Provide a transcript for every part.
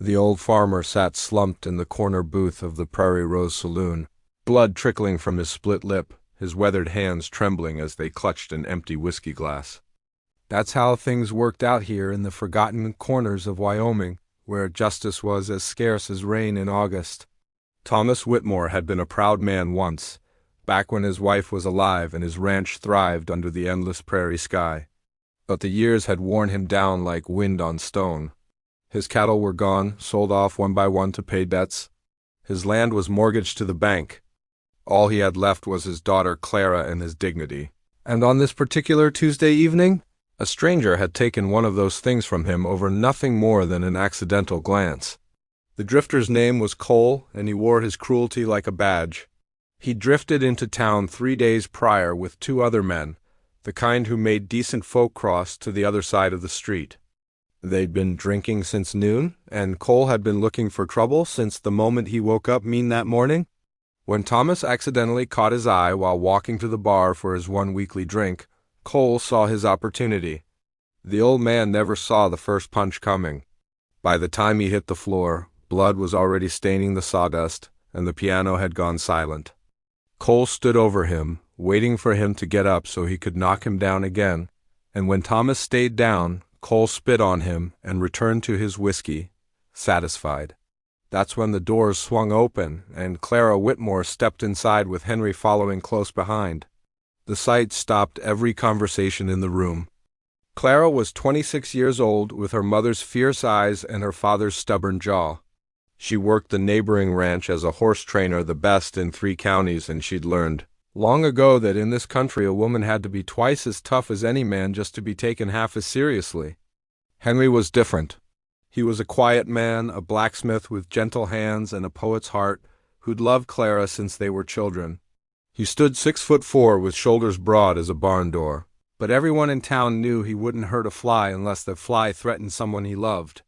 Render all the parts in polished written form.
The old farmer sat slumped in the corner booth of the Prairie Rose Saloon, blood trickling from his split lip, his weathered hands trembling as they clutched an empty whiskey glass. That's how things worked out here in the forgotten corners of Wyoming, where justice was as scarce as rain in August. Thomas Whitmore had been a proud man once, back when his wife was alive and his ranch thrived under the endless prairie sky. But the years had worn him down like wind on stone. His cattle were gone, sold off one by one to pay debts. His land was mortgaged to the bank. All he had left was his daughter Clara and his dignity. And on this particular Tuesday evening, a stranger had taken one of those things from him over nothing more than an accidental glance. The drifter's name was Cole, and he wore his cruelty like a badge. He drifted into town 3 days prior with 2 other men, the kind who made decent folk cross to the other side of the street. They'd been drinking since noon, and Cole had been looking for trouble since the moment he woke up mean that morning. When Thomas accidentally caught his eye while walking to the bar for his one weekly drink, Cole saw his opportunity. The old man never saw the first punch coming. By the time he hit the floor, blood was already staining the sawdust, and the piano had gone silent. Cole stood over him, waiting for him to get up so he could knock him down again, and when Thomas stayed down, Cole spit on him and returned to his whiskey, satisfied. That's when the doors swung open, and Clara Whitmore stepped inside with Henry following close behind. The sight stopped every conversation in the room. Clara was 26 years old, with her mother's fierce eyes and her father's stubborn jaw. She worked the neighboring ranch as a horse trainer, the best in 3 counties, and she'd learned long ago that in this country a woman had to be twice as tough as any man just to be taken half as seriously. Henry was different. He was a quiet man, a blacksmith with gentle hands and a poet's heart, who'd loved Clara since they were children. He stood 6'4" with shoulders broad as a barn door, but everyone in town knew he wouldn't hurt a fly unless the fly threatened someone he loved.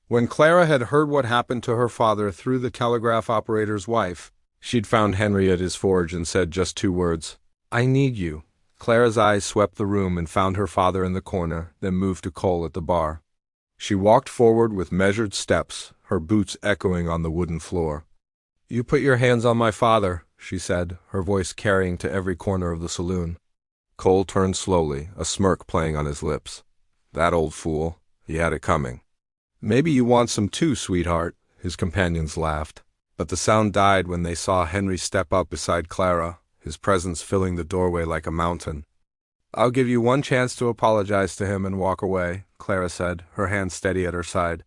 When Clara had heard what happened to her father through the telegraph operator's wife, she'd found Henry at his forge and said just 2 words, "I need you." Clara's eyes swept the room and found her father in the corner, then moved to Cole at the bar. She walked forward with measured steps, her boots echoing on the wooden floor. "You put your hands on my father," she said, her voice carrying to every corner of the saloon. Cole turned slowly, a smirk playing on his lips. That old fool. He had it coming. "Maybe you want some too, sweetheart," his companions laughed. But the sound died when they saw Henry step up beside Clara, his presence filling the doorway like a mountain. "I'll give you one chance to apologize to him and walk away," Clara said, her hand steady at her side.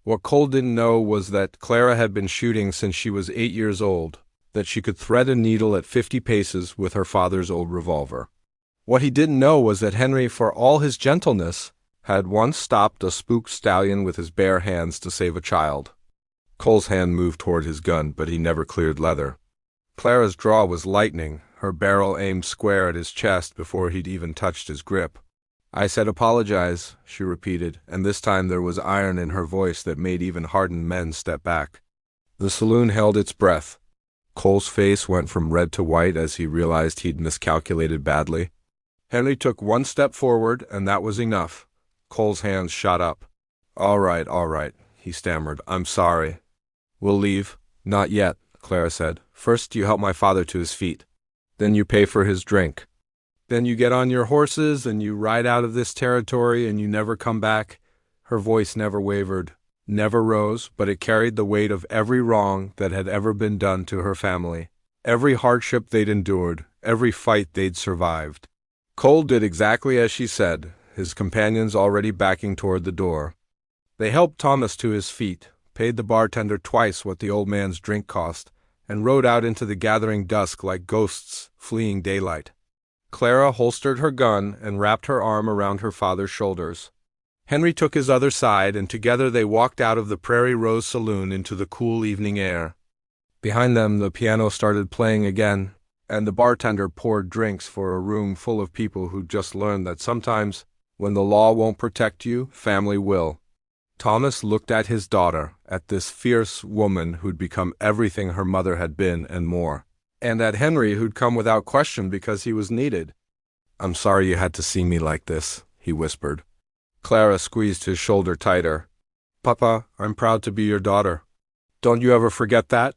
What Cole didn't know was that Clara had been shooting since she was 8 years old, that she could thread a needle at 50 paces with her father's old revolver. What he didn't know was that Henry, for all his gentleness, had once stopped a spooked stallion with his bare hands to save a child. Cole's hand moved toward his gun, but he never cleared leather. Clara's draw was lightning, her barrel aimed square at his chest before he'd even touched his grip. "I said apologize," she repeated, and this time there was iron in her voice that made even hardened men step back. The saloon held its breath. Cole's face went from red to white as he realized he'd miscalculated badly. Henry took 1 step forward, and that was enough. Cole's hands shot up. All right," he stammered. "I'm sorry." "We'll leave." "Not yet," Clara said. "First you help my father to his feet. Then you pay for his drink. Then you get on your horses and you ride out of this territory and you never come back." Her voice never wavered, never rose, but it carried the weight of every wrong that had ever been done to her family, every hardship they'd endured, every fight they'd survived. Cole did exactly as she said, his companions already backing toward the door. They helped Thomas to his feet, paid the bartender twice what the old man's drink cost, and rode out into the gathering dusk like ghosts fleeing daylight. Clara holstered her gun and wrapped her arm around her father's shoulders. Henry took his other side, and together they walked out of the Prairie Rose Saloon into the cool evening air. Behind them, the piano started playing again, and the bartender poured drinks for a room full of people who'd just learned that sometimes, when the law won't protect you, family will. Thomas looked at his daughter, at this fierce woman who'd become everything her mother had been and more, and at Henry who'd come without question because he was needed. "I'm sorry you had to see me like this," he whispered. Clara squeezed his shoulder tighter. Papa, I'm proud to be your daughter. Don't you ever forget that?